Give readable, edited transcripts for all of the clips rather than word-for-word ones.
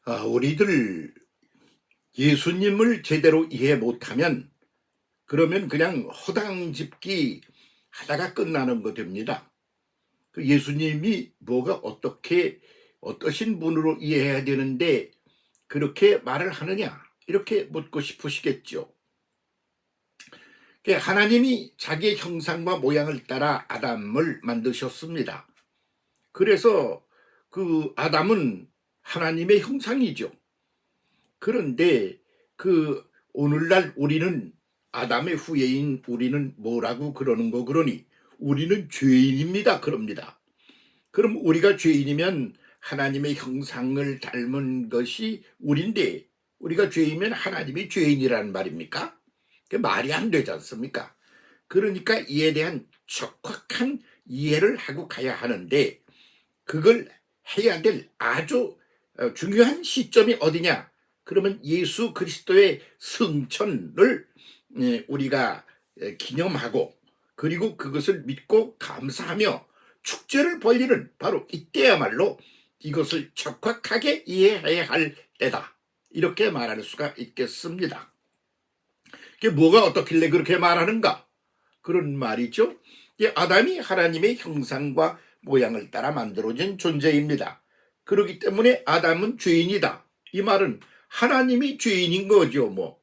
우리들 예수님을 제대로 이해 못하면 그러면 그냥 허당 집기 하다가 끝나는 거 됩니다. 그 예수님이 뭐가 어떻게 어떠신 분으로 이해해야 되는데 그렇게 말을 하느냐 이렇게 묻고 싶으시겠죠. 하나님이 자기의 형상과 모양을 따라 아담을 만드셨습니다. 그래서 그 아담은 하나님의 형상이죠. 그런데 그 오늘날 우리는 아담의 후예인 우리는 뭐라고 그러는 거 그러니 우리는 죄인입니다 그럽니다. 그럼 우리가 죄인이면 하나님의 형상을 닮은 것이 우린데 우리가 죄인이면 하나님이 죄인이라는 말입니까? 그게 말이 안 되지 않습니까? 그러니까 이에 대한 적확한 이해를 하고 가야 하는데 그걸 해야 될 아주 중요한 시점이 어디냐? 그러면 예수 그리스도의 승천을 우리가 기념하고 그리고 그것을 믿고 감사하며 축제를 벌이는 바로 이때야말로 이것을 적확하게 이해해야 할 때다. 이렇게 말할 수가 있겠습니다. 이게 뭐가 어떻길래 그렇게 말하는가? 그런 말이죠. 아담이 하나님의 형상과 모양을 따라 만들어진 존재입니다. 그렇기 때문에 아담은 죄인이다. 이 말은 하나님이 죄인인 거죠.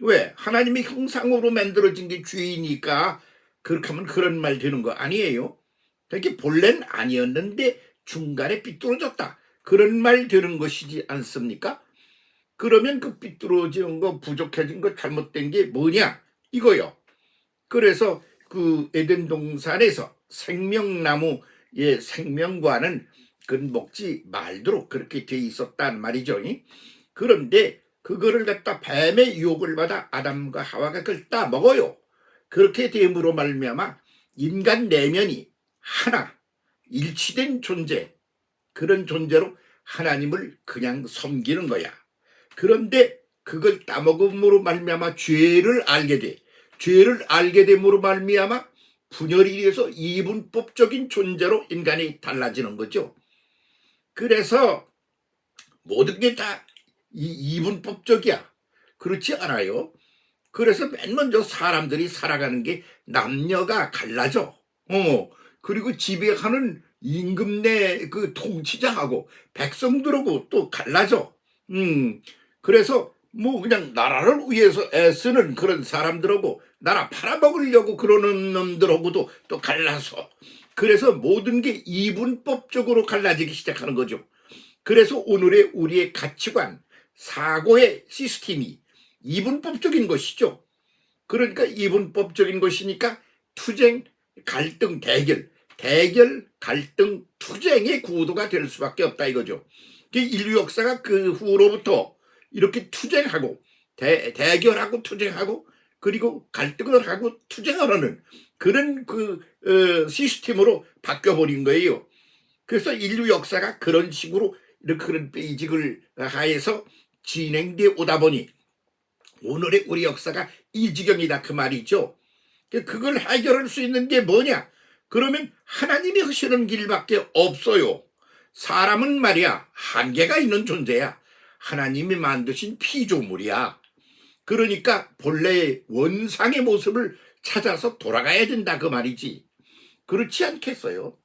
왜? 하나님의 형상으로 만들어진 게 죄이니까 그렇게 하면 그런 말 되는 거 아니에요? 그게 본래는 아니었는데 중간에 삐뚤어졌다. 그런 말 되는 것이지 않습니까? 그러면 그 삐뚤어진 거, 부족해진 거, 잘못된 게 뭐냐? 이거요. 그래서 그 에덴 동산에서 생명나무의 생명과는 그건 먹지 말도록 그렇게 돼 있었단 말이죠. 그런데 그거를 갖다 뱀의 유혹을 받아 아담과 하와가 그걸 따 먹어요. 그렇게 됨으로 말미암아 인간 내면이 하나 일치된 존재, 그런 존재로 하나님을 그냥 섬기는 거야. 그런데 그걸 따먹음으로 말미암아 죄를 알게 돼. 죄를 알게 됨으로 말미암아 분열이 돼서 이분법적인 존재로 인간이 달라지는 거죠. 그래서 모든 게 다 이분법적이야. 그렇지 않아요. 그래서 맨 먼저 사람들이 살아가는 게 남녀가 갈라져. 그리고 지배하는 임금 내 그 통치자하고 백성들하고 또 갈라져. 그래서 그냥 나라를 위해서 애쓰는 그런 사람들하고 나라 팔아먹으려고 그러는 놈들하고도 또 갈라서 그래서 모든 게 이분법적으로 갈라지기 시작하는 거죠. 그래서 오늘의 우리의 가치관, 사고의 시스템이 이분법적인 것이죠. 그러니까 이분법적인 것이니까 투쟁, 갈등, 대결, 갈등, 투쟁의 구도가 될 수밖에 없다 이거죠. 인류 역사가 그 후로부터 이렇게 투쟁하고 대결하고 투쟁하고 그리고 갈등을 하고 투쟁을 하는 그런 시스템으로 바뀌어버린 거예요. 그래서 인류 역사가 그런 식으로 이렇게 그런 베이직을 하에서 진행되어 오다 보니 오늘의 우리 역사가 이 지경이다 그 말이죠. 그걸 해결할 수 있는 게 뭐냐? 그러면 하나님이 하시는 길밖에 없어요. 사람은 말이야 한계가 있는 존재야. 하나님이 만드신 피조물이야. 그러니까 본래의 원상의 모습을 찾아서 돌아가야 된다 그 말이지. 그렇지 않겠어요?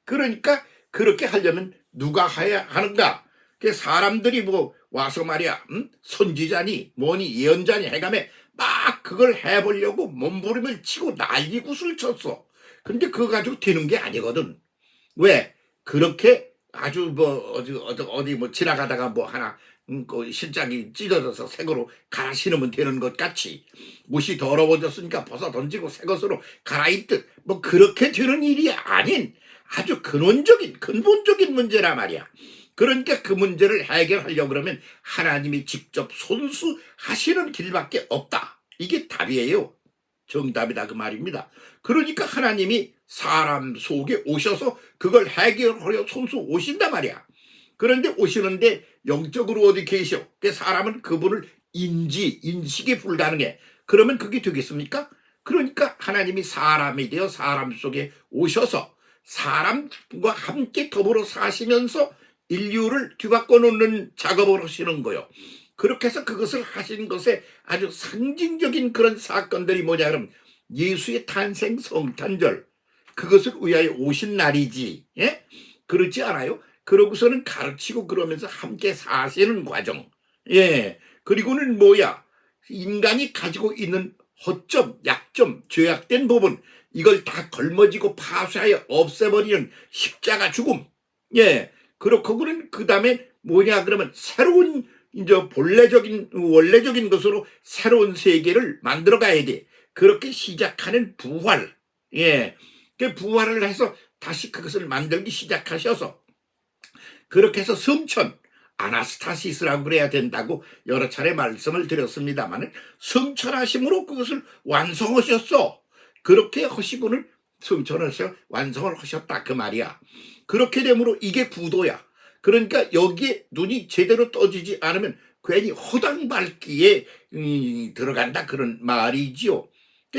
그러니까 그렇게 하려면 누가 해야 하는가? 사람들이 와서 말이야 선지자니 뭐니 예언자니 해가며 막 그걸 해보려고 몸부림을 치고 난리굿을 쳤어. 근데 그거 가지고 되는 게 아니거든. 왜? 그렇게 아주 어디 지나가다가 하나 그 실장이 찢어져서 새 거로 갈아 신으면 되는 것 같이 옷이 더러워졌으니까 벗어 던지고 새 것으로 갈아입듯 그렇게 되는 일이 아닌 아주 근본적인 문제라 말이야. 그러니까 그 문제를 해결하려고 그러면 하나님이 직접 손수하시는 길밖에 없다. 이게 답이에요. 정답이다 그 말입니다. 그러니까 하나님이 사람 속에 오셔서 그걸 해결하려 손수 오신단 말이야. 그런데 오시는데 영적으로 어디 계셔? 사람은 그분을 인식이 불가능해. 그러면 그게 되겠습니까? 그러니까 하나님이 사람이 되어 사람 속에 오셔서 사람과 함께 더불어 사시면서 인류를 뒤바꿔 놓는 작업을 하시는 거요. 그렇게 해서 그것을 하신 것에 아주 상징적인 그런 사건들이 뭐냐 그러면 예수의 탄생 성탄절, 그것을 위하여 오신 날이지. 예? 그렇지 않아요? 그러고서는 가르치고 그러면서 함께 사시는 과정. 예. 그리고는 뭐야? 인간이 가지고 있는 허점, 약점, 죄악된 부분, 이걸 다 걸머지고 파쇄하여 없애버리는 십자가 죽음. 예. 그렇고는 그 다음에 뭐냐 그러면 새로운 이제 본래적인 원래적인 것으로 새로운 세계를 만들어 가야 돼. 그렇게 시작하는 부활. 예. 그 부활을 해서 다시 그것을 만들기 시작하셔서 그렇게 해서 성천 아나스타시스라고 그래야 된다고 여러 차례 말씀을 드렸습니다만 성천하심으로 그것을 완성하셨어. 그렇게 하시고는 성천에서 완성을 하셨다 그 말이야. 그렇게 되므로 이게 부도야. 그러니까 여기에 눈이 제대로 떠지지 않으면 괜히 허당밟기에 들어간다 그런 말이지요.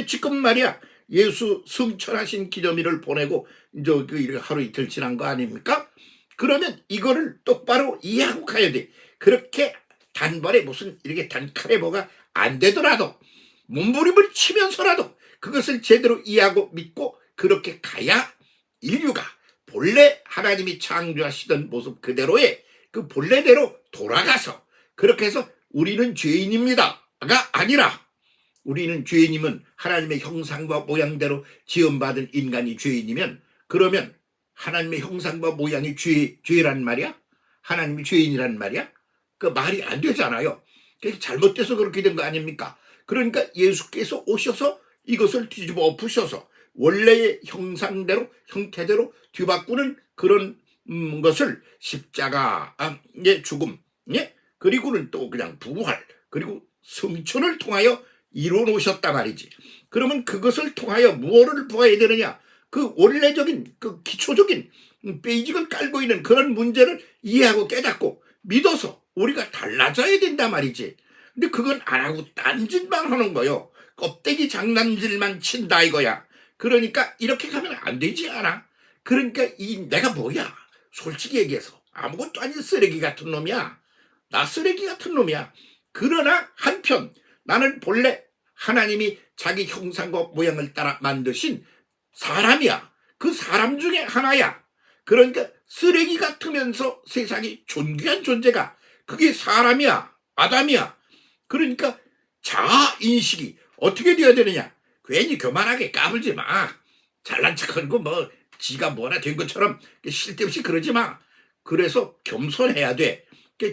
지금 말이야 예수 성천하신 기념일을 보내고 이제 그 하루 이틀 지난 거 아닙니까? 그러면 이거를 똑바로 이해하고 가야 돼. 그렇게 단번에 무슨 이렇게 단칼에 뭐가 안 되더라도 몸부림을 치면서라도 그것을 제대로 이해하고 믿고 그렇게 가야 인류가 본래 하나님이 창조하시던 모습 그대로의 그 본래대로 돌아가서 그렇게 해서 우리는 죄인입니다가 아니라 우리는 죄인이면 하나님의 형상과 모양대로 지음받은 인간이 죄인이면 그러면 하나님의 형상과 모양이 죄란 말이야? 하나님이 죄인이란 말이야? 그 말이 안 되잖아요. 잘못돼서 그렇게 된 거 아닙니까? 그러니까 예수께서 오셔서 이것을 뒤집어 엎으셔서 원래의 형상대로 형태대로 뒤바꾸는 그런 것을 십자가의 죽음, 예? 그리고는 또 그냥 부활, 그리고 성천을 통하여 이루어 놓으셨단 말이지. 그러면 그것을 통하여 무엇을 보아야 되느냐? 그 원래적인 그 기초적인 베이직을 깔고 있는 그런 문제를 이해하고 깨닫고 믿어서 우리가 달라져야 된단 말이지. 근데 그건 안 하고 딴짓만 하는 거요. 껍데기 장난질만 친다 이거야. 그러니까 이렇게 가면 안 되지 않아? 그러니까 내가 뭐야? 솔직히 얘기해서 아무것도 아닌 쓰레기 같은 놈이야. 나 쓰레기 같은 놈이야. 그러나 한편 나는 본래 하나님이 자기 형상과 모양을 따라 만드신 사람이야. 그 사람 중에 하나야. 그러니까 쓰레기 같으면서 세상이 존귀한 존재가 그게 사람이야. 아담이야. 그러니까 자아인식이 어떻게 되어야 되느냐. 괜히 교만하게 까불지 마. 잘난 척하고 뭐 지가 뭐나 된 것처럼 쓸데없이 그러지 마. 그래서 겸손해야 돼.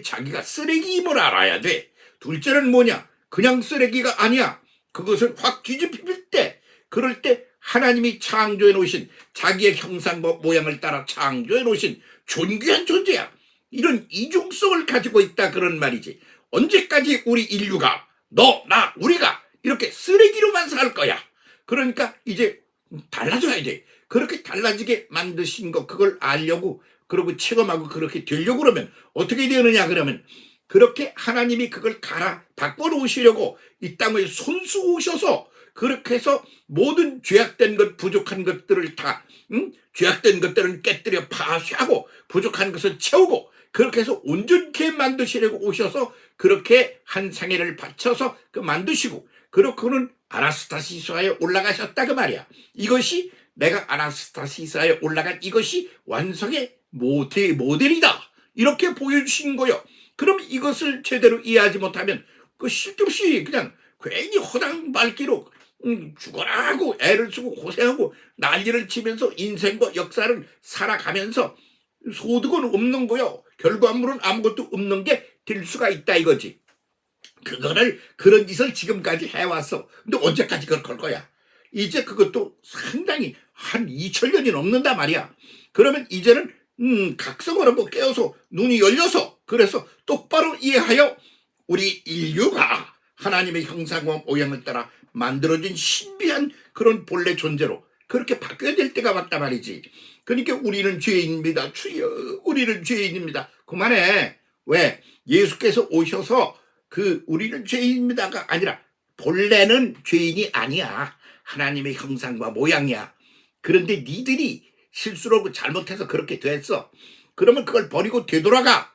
자기가 쓰레기임을 알아야 돼. 둘째는 뭐냐. 그냥 쓰레기가 아니야. 그것을 확 뒤집힐 때 그럴 때 하나님이 창조해 놓으신 자기의 형상과 모양을 따라 창조해 놓으신 존귀한 존재야. 이런 이중성을 가지고 있다 그런 말이지. 언제까지 우리 인류가 너, 나, 우리가 이렇게 쓰레기로만 살 거야. 그러니까 이제 달라져야 돼. 그렇게 달라지게 만드신 거 그걸 알려고 그러고 체험하고 그렇게 되려고 그러면 어떻게 되느냐 그러면 그렇게 하나님이 그걸 갈아 바꿔놓으시려고 이 땅에 손수 오셔서 그렇게 해서 모든 죄악된 것 부족한 것들을 다 죄악된 것들은 깨뜨려 파쇄하고 부족한 것을 채우고 그렇게 해서 온전케 만드시려고 오셔서 그렇게 한 상해를 바쳐서 그 만드시고 그렇고는 아나스타시스하에 올라가셨다 그 말이야. 이것이 내가 아나스타시스하에 올라간 이것이 완성의 모델이다. 이렇게 보여주신 거요. 그럼 이것을 제대로 이해하지 못하면 그 쓸데없이 그냥 괜히 허당발기로 죽어라 하고 애를 쓰고 고생하고 난리를 치면서 인생과 역사를 살아가면서 소득은 없는 거요. 결과물은 아무것도 없는 게 될 수가 있다 이거지. 그런 짓을 지금까지 해왔어. 근데 언제까지 그걸 걸 거야? 이제 그것도 상당히 한 2000년이 넘는다 말이야. 그러면 이제는 각성을 한번 깨어서 눈이 열려서 그래서 똑바로 이해하여 우리 인류가 하나님의 형상과 모양을 따라 만들어진 신비한 그런 본래 존재로 그렇게 바뀌어야 될 때가 왔단 말이지. 그러니까 우리는 죄인입니다. 주여 우리는 죄인입니다. 그만해. 왜? 예수께서 오셔서 우리는 죄인입니다가 아니라 본래는 죄인이 아니야. 하나님의 형상과 모양이야. 그런데 니들이 실수로 잘못해서 그렇게 됐어. 그러면 그걸 버리고 되돌아가.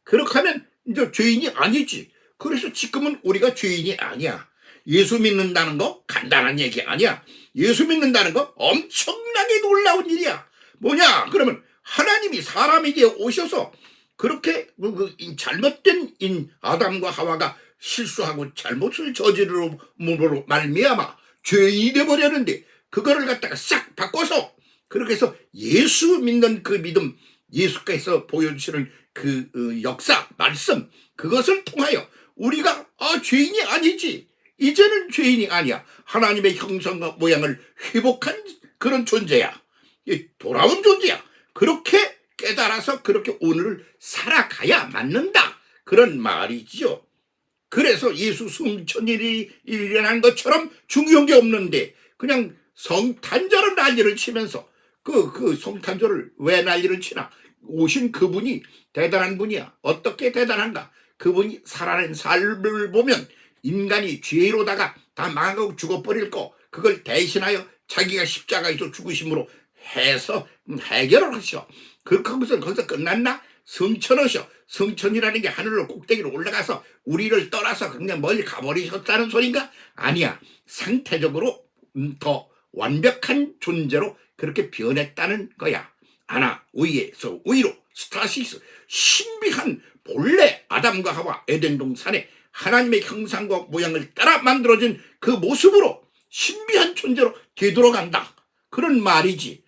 그렇게 하면 이제 죄인이 아니지. 그래서 지금은 우리가 죄인이 아니야. 예수 믿는다는 거 간단한 얘기 아니야. 예수 믿는다는 거 엄청나게 놀라운 일이야. 뭐냐? 그러면 하나님이 사람에게 오셔서 그렇게 잘못된 아담과 하와가 실수하고 잘못을 저지르므로 말미암아 죄인이 되어버렸는데 그거를 갖다가 싹 바꿔서 그렇게 해서 예수 믿는 그 믿음, 예수께서 보여주시는 그 역사, 말씀, 그것을 통하여 우리가 죄인이 아니지. 이제는 죄인이 아니야. 하나님의 형상과 모양을 회복한 그런 존재야. 돌아온 존재야. 그렇게 깨달아서 그렇게 오늘을 살아가야 맞는다. 그런 말이지요. 그래서 예수 승천일이 일어난 것처럼 중요한 게 없는데 그냥 성탄절은 난리를 치면서 그 성탄절을 왜 난리를 치나? 오신 그분이 대단한 분이야. 어떻게 대단한가? 그분이 살아낸 삶을 보면 인간이 죄로다가 다 망하고 죽어버릴 거 그걸 대신하여 자기가 십자가에서 죽으심으로 해서 해결을 하셔. 그렇게 하면서 거기서 끝났나? 성천하셔. 성천이라는 게 하늘로 꼭대기로 올라가서 우리를 떠나서 그냥 멀리 가버리셨다는 소린가? 아니야. 상태적으로 더 완벽한 존재로 그렇게 변했다는 거야. 하나 위에서 위로 스타시스 신비한 본래 아담과 하와 에덴 동산에 하나님의 형상과 모양을 따라 만들어진 그 모습으로 신비한 존재로 되돌아간다. 그런 말이지.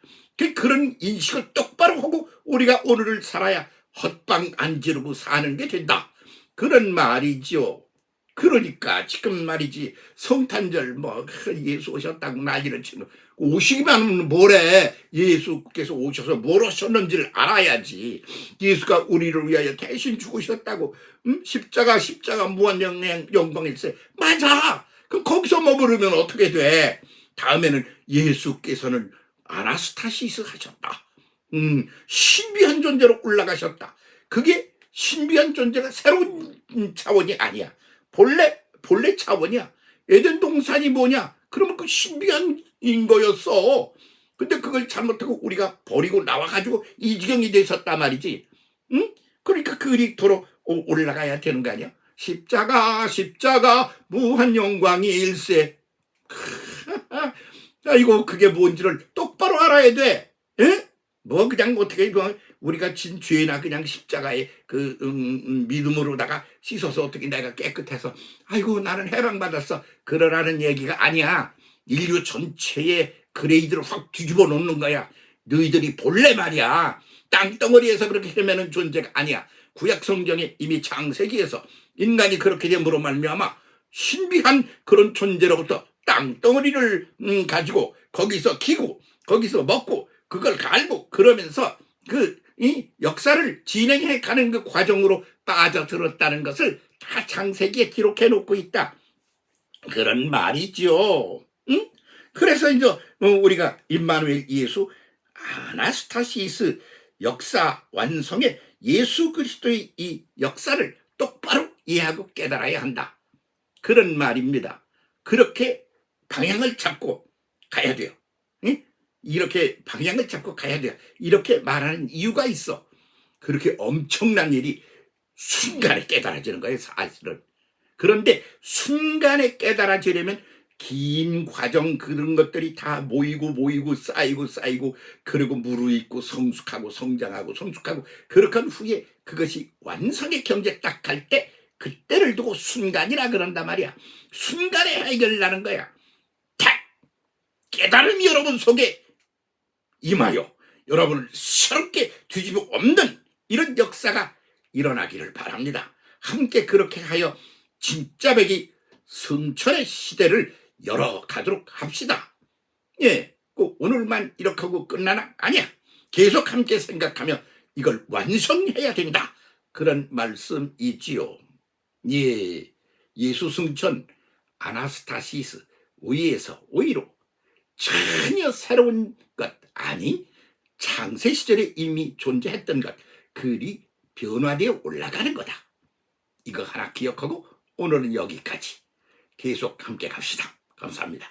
그런 인식을 똑바로 하고 우리가 오늘을 살아야 헛방 안 지르고 사는 게 된다. 그런 말이지요. 그러니까 지금 말이지 성탄절 예수 오셨다고 난리를 치는 오시기만 하면 뭐래. 예수께서 오셔서 뭘 하셨는지를 알아야지. 예수가 우리를 위하여 대신 죽으셨다고. 십자가 무한 영광일세. 맞아. 그럼 거기서 머무르면 어떻게 돼? 다음에는 예수께서는 아나스타시스 하셨다. 신비한 존재로 올라가셨다. 그게 신비한 존재가 새로운 차원이 아니야. 본래 차원이야. 에덴 동산이 뭐냐? 그러면 그 신비한 거였어. 근데 그걸 잘못하고 우리가 버리고 나와가지고 이 지경이 되셨단 말이지. 응? 그러니까 그 일터로 올라가야 되는 거 아니야? 십자가 무한 영광이 일세. 아이고 그게 뭔지를 똑바로 알아야 돼. 에? 그냥 어떻게 우리가 진 죄나 그냥 십자가에 그 믿음으로다가 씻어서 어떻게 내가 깨끗해서 아이고 나는 해방받았어 그러라는 얘기가 아니야. 인류 전체의 그레이드를 확 뒤집어 놓는 거야. 너희들이 본래 말이야 땅덩어리에서 그렇게 헤매는 존재가 아니야. 구약 성경에 이미 창세기에서 인간이 그렇게 됨으로 말미암아 신비한 그런 존재로부터 땅덩어리를 가지고 거기서 키고 거기서 먹고 그걸 갈고 그러면서 이 역사를 진행해 가는 그 과정으로 빠져들었다는 것을 다 창세기에 기록해 놓고 있다. 그런 말이죠. 응? 그래서 이제 우리가 임마누엘 예수 아나스타시스 역사 완성의 예수 그리스도의 이 역사를 똑바로 이해하고 깨달아야 한다. 그런 말입니다. 그렇게 방향을 잡고 가야 돼요. 응? 이렇게 방향을 잡고 가야 돼요. 이렇게 말하는 이유가 있어. 그렇게 엄청난 일이 순간에 깨달아지는 거예요, 사실은. 그런데 순간에 깨달아지려면 긴 과정 그런 것들이 다 모이고 쌓이고 그리고 무르익고 성숙하고 성장하고 성숙하고 그렇게 한 후에 그것이 완성의 경지에 딱 갈 때 그때를 두고 순간이라 그런단 말이야. 순간에 해결나는 거야. 탁! 깨달음이 여러분 속에 임하여 여러분을 새롭게 뒤집어 엎는 이런 역사가 일어나기를 바랍니다. 함께 그렇게 하여 진짜 백이 성천의 시대를 열어가도록 합시다. 예, 꼭 오늘만 이렇게 하고 끝나나? 아니야. 계속 함께 생각하며 이걸 완성해야 된다. 그런 말씀이지요. 예, 예수 승천 아나스타시스 위에서 위로 전혀 새로운 것 아니 창세 시절에 이미 존재했던 것 그리 변화되어 올라가는 거다. 이거 하나 기억하고 오늘은 여기까지 계속 함께 갑시다. 감사합니다.